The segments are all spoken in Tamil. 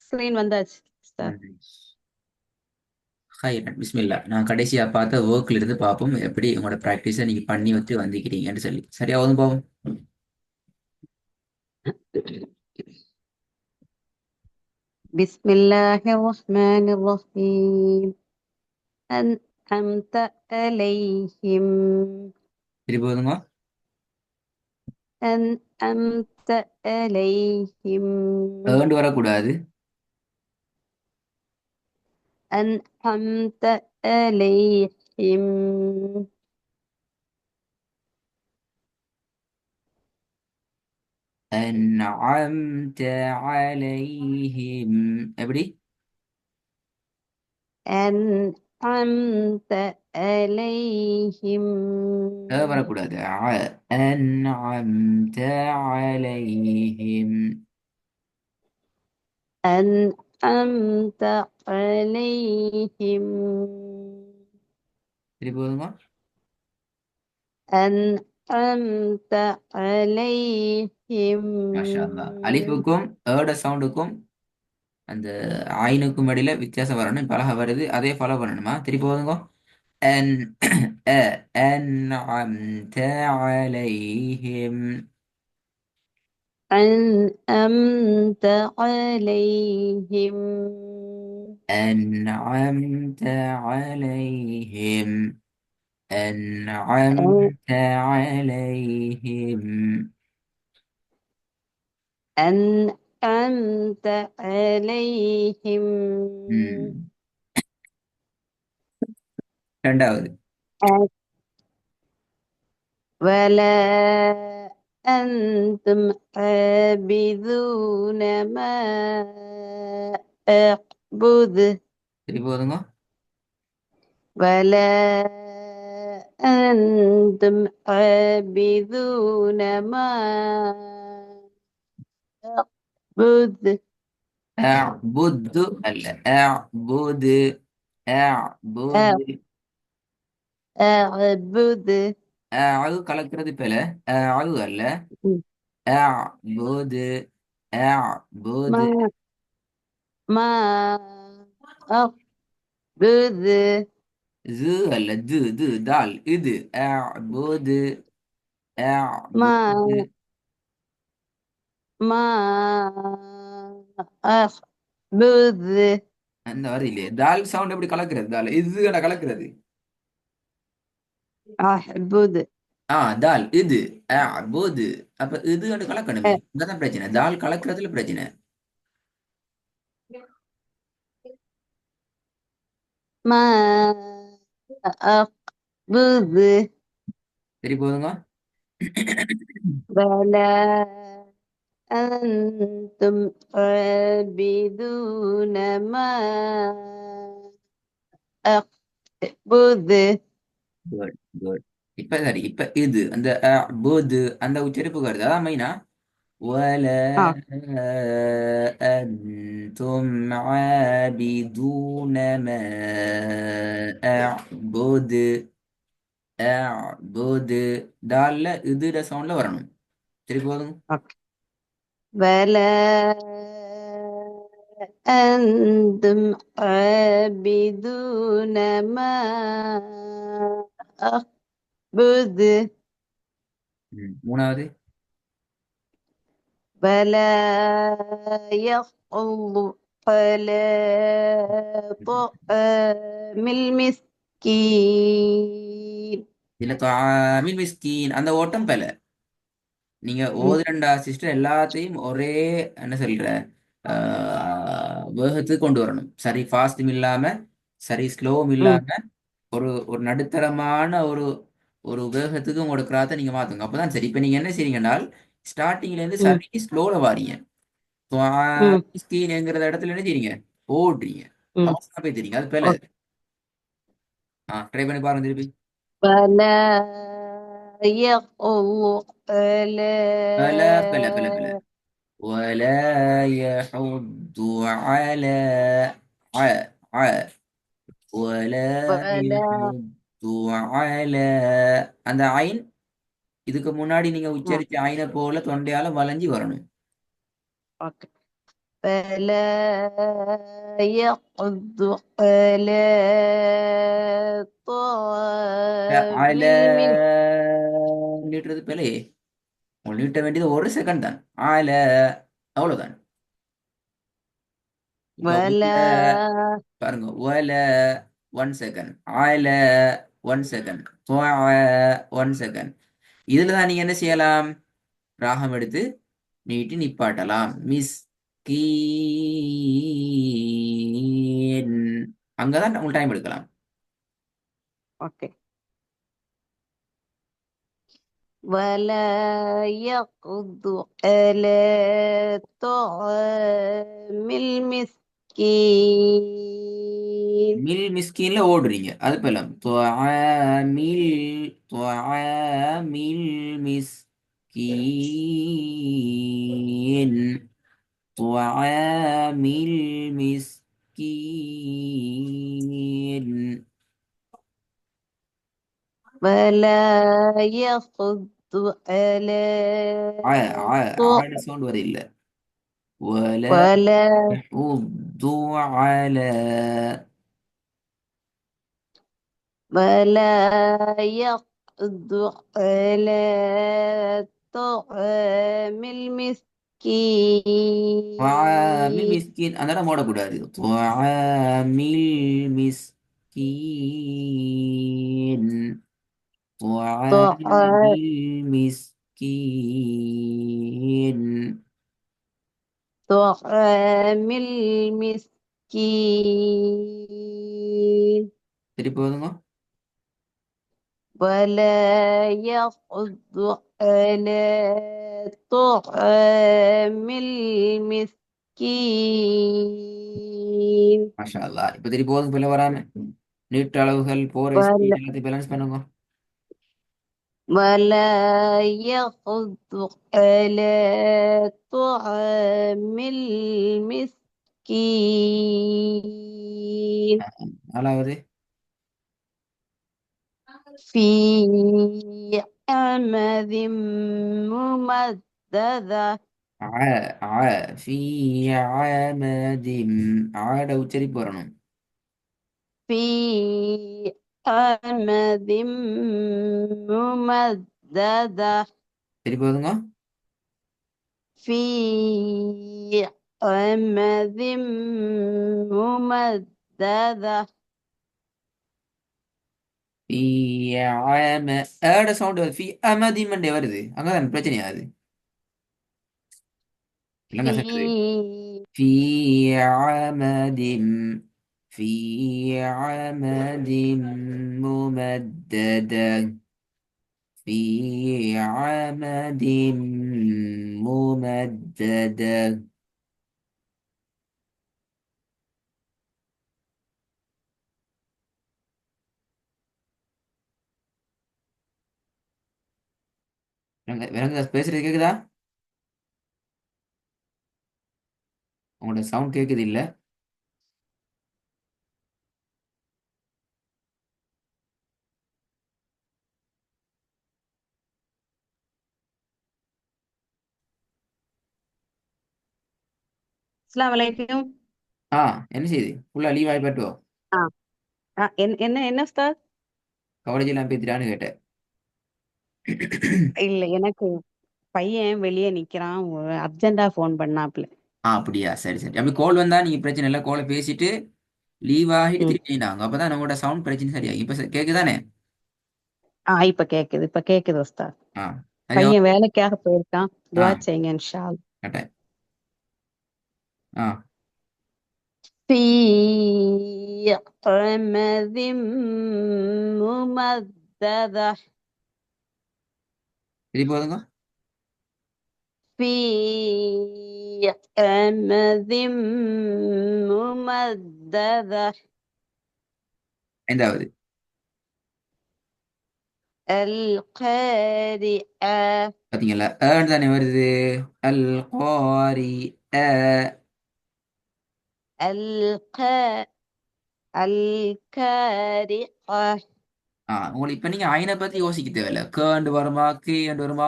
ஸ்க்ரீன் வந்தாச்சு சார். ஹாய் பிஸ்மில்லா. நான் கடைசியா பார்த்த ஒர்க்ல இருந்து பார்ப்போம் எப்படி உங்களோட ப்ராக்டிஸை நீங்க பண்ணி வச்சு வந்திருக்கிறீங்கன்னு சொல்லி. சரியா ஓதும் பாவம். பிஸ்மில்லாஹிர் ரஹ்மானிர் ரஹீம். அன்அம்த அலைஹிம். திருப்பி ஓதுங்க. அன்அம்த அலைஹிம். ஏண்டு வரக்கூடாது. அன்அம்த அலைஹிம். அன்அம்த அலைஹிம். எப்படி? அன்அம்த அலைஹிம். வரக்கூடாது. அன்அம்த அலைஹிம். أنعمت عليهم. திருப்பி ஓதுங்க. أنعمت عليهم. மாஷா அல்லாஹ். அலிஃபுக்கும் ஏட சவுண்டுக்கும் அந்த ஆயினுக்கும் இடையில வித்தியாசம் வரணும். இப்ப அழகா வருது. அதே ஃபாலோ பண்ணணுமா? திருப்பி ஓதுங்க. أن أنعمت عليهم. أنعمت عليهم. أنعمت عليهم. أنعمت عليهم. أنعمت عليهم. ம். ரெண்டாவது. ولا أنتم عابدون ما أعبد. திருப்பி ஓதுங்க. ولا أنتم عابدون ما أعبد. أعبد அல்ல. أعبد. أعبد. أعبد. أعو கலக்கிறது பேல. أعو அல்ல. أعبد. أعبد. ما ما أعبد. ذ அல்ல. து தால் இது. أعبد. ما أعبد. ما أعبد. அந்த வருது இல்லையே. தால் சவுண்ட் எப்படி கலக்கிறது? தால் இது என கலக்கிறது. أعبد. தால் இது. அபோது. அப்ப இது என்று கலக்கணுமே. இங்கதான் பிரச்சனை. தால் கலக்கிறதுல பிரச்சனை. ما أعبد. சரி போதுங்க. بلى أنتم عابدون ما أعبد. Good good. இப்ப சரி. இப்ப இது அந்த அபோது அந்த உச்சரிப்பு வருது. அதான் மைனா. ولا آه. أنتم عابدون ما أعبد. أعبد. டால்ல இதுட சவுண்ட்ல வரணும். சரி போதுங்க. أوكي. بلى أنتم عابدون ما أعبد. மூணாவது. بلى يحض على طعام المسكين. இதுல தாமில் மிஸ்கீன் அந்த ஓட்டம் பெல. நீங்க ஓதுரண்டா சிஸ்டர் எல்லாத்தையும் ஒரே என்ன சொல்ற வேகத்துக்கு கொண்டு வரணும். சரி ஃபாஸ்டும் இல்லாம சரி ஸ்லோவும் ம். இல்லாம ஒரு ஒரு நடுத்தரமான ஒரு ஒரு வேகத்துக்கு உங்களோட கிராத்தை நீங்க மாத்துங்க. அப்பதான் சரி. இப்ப நீங்க என்ன செய்றீங்கன்னா ஸ்டார்டிங்ல இருந்து ம். சரி ஸ்லோல வாரீங்க. ம். மிஸ்கீன்ங்கிற இடத்துல என்ன செய்றீங்க? ஓடுறீங்க. ம். அவசரமா போய் தெரியுங்க. அது பெல. ஓகே. ட்ரை பண்ணி பாருங்க திருப்பி. فلا يحض على பெல பெல பெல பெல. ولا يحض على ع ع ولا ولا. يحض على அந்த ஐன் இதுக்கு முன்னாடி நீங்க آه. உச்சரிச்ச ஐனை போல தொண்டையால வளைஞ்சி வரணும். اوكي. فلا يقدر على طعام அல நீட்டுறது பிழையே. உங்களுக்கு நீட்ட வேண்டியது ஒரு செகண்ட் தான். ஆல அவ்வளவுதான். இப்போ ولا பாருங்க. ஒல 1 செகண்ட், ஆல 1 செகண்ட், ஒன் செகண்ட். இதுல தான் நீங்க என்ன செய்யலாம்? ராகம் எடுத்து நீட்டி நிப்பாட்டலாம். மிஸ் கீன், அங்கதான் உங்களுக்கு டைம் எடுக்கலாம். اوكي ولا يقدر على طعام المسكين மில் மிஸ்கீன்ல ஓடுறீங்க, அது போலாம். துஆமில் மிஸ்கீன், துஆமில் மிஸ்கீன். ولا يقدر على ஆ ஆ طعام ஆட சவுண்ட் வர இல்ல. ولا ولا يحض على. ولا يقدر على طعام துஆமில் المسكين மிஸ்கீன் அந்த இடம் ஓடக்கூடாது. துஆமில் மிஸ்கீன், طعام துஆமில் மிஸ்கீன். طعام المسكين திருப்பி வருங்க. ولا يقدر على طعام المسكين மாஷா அல்லாஹ். இப்ப திருப்பி போதும் பிள்ளை வராம. நீட்டு அளவுகள் போற ஸ்பீட் ولا எல்லாத்தையும் பேலன்ஸ் பண்ணுங்க. ولا يقدر على طعام المسكين நாலாவது. في عمد ممددة ஆ ஆ ஃபீ ஆமதிம், ஆட உச்சரிப்பு வரணும். في عمد ممددة திருப்பி வருங்க. في عمد ممددة ஃபீ ஆம ஏட சவுண்ட் வருது. ஃபீ அமதிம் வருது, அங்கதான் பிரச்சனையா அது. இல்லைங்க சட்டது. في في عمد في عمد ممددة، في عمد ممددة. விலங்கு பேசுறது கேக்குதா? உங்களோட சவுண்ட் கேக்குது இல்ல? அஸ்ஸலாமு அலைக்கும். ஆ என்ன செய்யுது? ஃபுல்லா லீவ் ஆகி பட்டுவோ? ஆ என்ன உஸ்தாத்? கவரேஜ் எல்லாம் பேத்துட்டான்னு கேட்டேன். இல்ல எனக்கு பையன் வெளியே நிக்கிறான், அர்ஜென்டா ஃபோன் பண்ணாப்ல. அப்படியா, சரி சரி. அப்படி கோல் வந்தா நீங்க பிரச்சனை இல்லை, கோலை பேசிட்டு லீவ் ஆகிட்டு ம். திருப்பி நாங்க அப்பதான் நம்மளோட சவுண்ட் பிரச்சனை சரியாகும். இப்ப கேக்குதானே? இப்ப கேக்குது உஸ்தாத். ஆ சரியா. பையன் வேலைக்காக போயிருக்கான், ஆ துஆ செய்யுங்க இன்ஷா அல்லாஹ். கேட்டேன். ஆ في عمد ممددة திருப்பி போதுங்க. في عمد ممددة ஐந்தாவது. القارئة பாத்தீங்களா, ஏன்னு தானே வருது. அல் காரி அ. الق القارئة உங்களுக்கு இப்ப நீங்க ஐனை பத்தி யோசிக்க தேவையில்ல. கேண்டு வருமா, கேண்டு வருமா,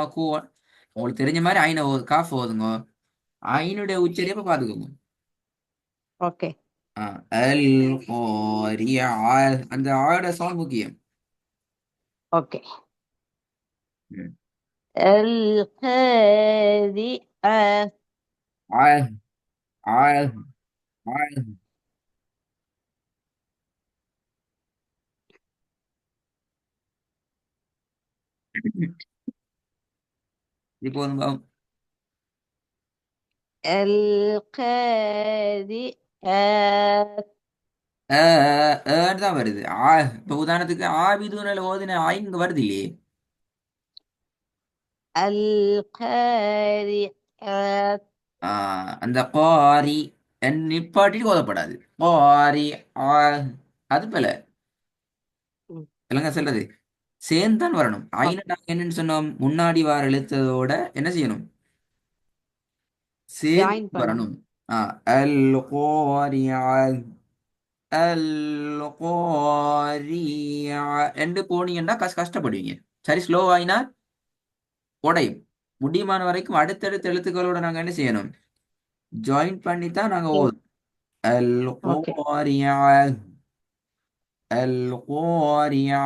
உங்களுக்கு தெரிஞ்ச மாதிரி ஐனை காஃப் ஓதுங்க. ஐனுடைய உச்சரிப்பை பாத்துக்கோங்க. ஓகே. அல் கோரியா. அந்த ஆயோட சவுண்ட் முக்கியம். ஓகே. ம். القارئة. ஆ ஆ ஆ. இப்போ வந்து القارئة. தான் வருது. இப்ப உதாரணத்துக்கு ஆபிதுன்னு ஓதுன இங்க வருது இல்லையே. القارئة. அந்த காரி நிப்பாட்டிட்டு ஓதப்படாது. காரி ஆ. அது போல ம். இல்லைங்க சொல்றது. சேர்ந்தான் வரணும். ஓகே. நாங்க என்னன்னு சொன்னோம், முன்னாடி வார எழுத்ததோட என்ன செய்யணும், சேர்ந்து ஜாயின் பண்ணணும். வரணும். அல் கோரியா. அல் கோரியா ரெண்டு போனீங்கன்னா கஷ்டப்படுவீங்க. சரி, ஸ்லோ ஆயினா உடையும். முடியுமான வரைக்கும் அடுத்தடுத்த எழுத்துக்களோட நாங்க என்ன செய்யணும், ஜாயின் பண்ணி தான் நாங்க ம். ஓதும். அல் ஓகே. கோரியா. அல் கோரியா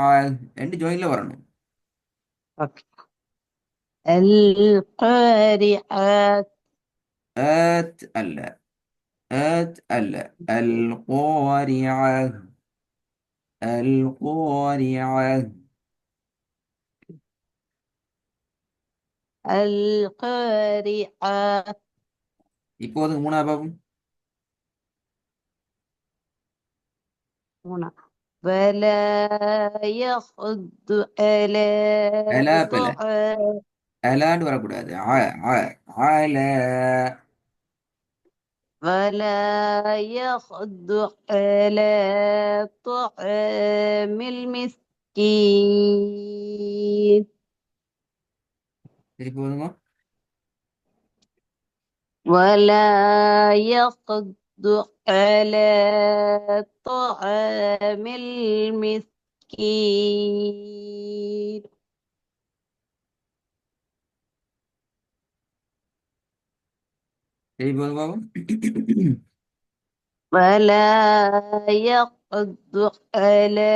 ரெண்டு ஜாயின்ல வரணும். ஓகே. القارئة. அல்ல. அல்ல. அல் கோரியா. அல் கோரியா. القارئة. இப்போது மூணாவது பாபம். هنا. ولا يحض على அலா பில. طعام. அலாண்டு வரக்கூடாது. ஆல. ولا يحض على طعام المسكين. திருப்பி போதுங்க. ولا يحض على طعام المسكين. திருப்பி போதுங்க பாபம். ولا يحض على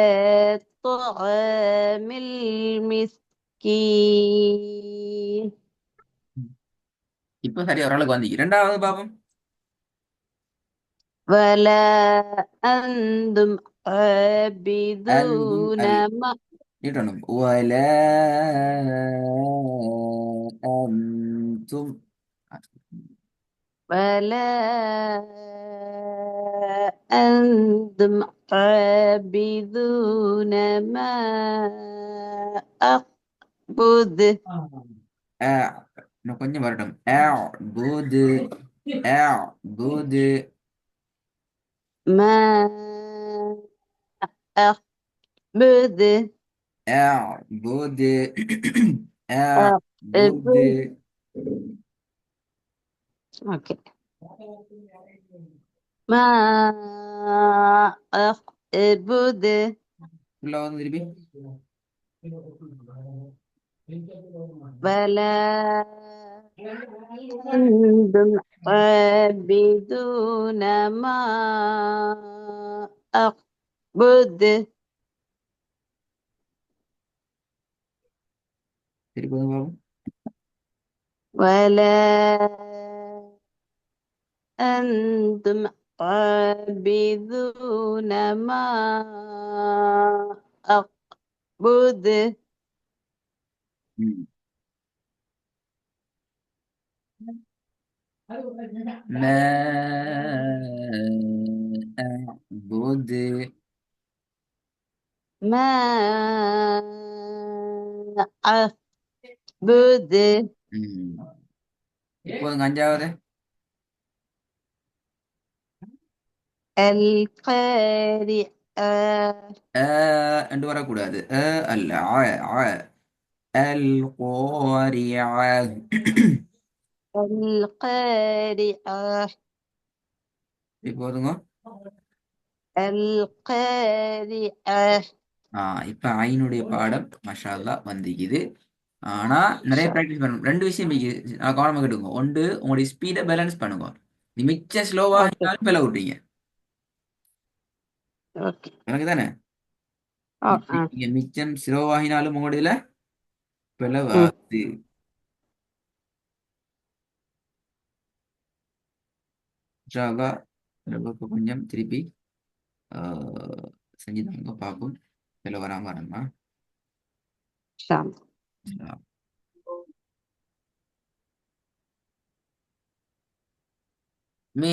طعام المسكين. இப்ப சரியா ஓரளவுக்கு வந்து இரண்டாவது பாபம். ولا أنتم அந்தும் عابدون ما. நீட்டணும். ولا أنتم. ولا أنتم عابدون ما أعبد. ஆ, இன்னும் கொஞ்சம் வரட்டும். பூது. பூது. ما أعبد. பூது. பூது. أعبد. أوكي. ما أعبد. உள்ள வந்து திருப்பி. ولا أنتم عابدون ما أعبد. திருப்பி வந்து பாபம். ولا أنتم عابدون ما أعبد. ம். ما أعبد. ما أعبد. ம். இப்போதுங்க அஞ்சாவது. القارئة. என்று வரக்கூடாது. அல்ல. ஆ. القارعة. القارئة. இப்போதுங்க. القارئة. இப்ப ஐனுடைய பாடம் மஷா அல்லாஹ் வந்திக்குது. ஆனா நிறைய ப்ராக்டிஸ் பண்ணணும். ரெண்டு விஷயம் கவனமா கேட்டுங்க. ஒன்று, உங்களுடைய ஸ்பீடை பேலன்ஸ் பண்ணுங்க. நீ மிச்சம் ஸ்லோவா ஓகே. பிள்ளை விட்டீங்க. ஓகே. எனக்கு தானே ஓ, ஆ. இங்க மிச்சம் சிரோவாகினாலும் உங்களோட இதுல ம். பிளவாது. இன்ஷா அளவுக்கு கொஞ்சம் திருப்பி செஞ்சு தாங்க பார்ப்போம். இதில் வராம வரணுமா ஷாம். மே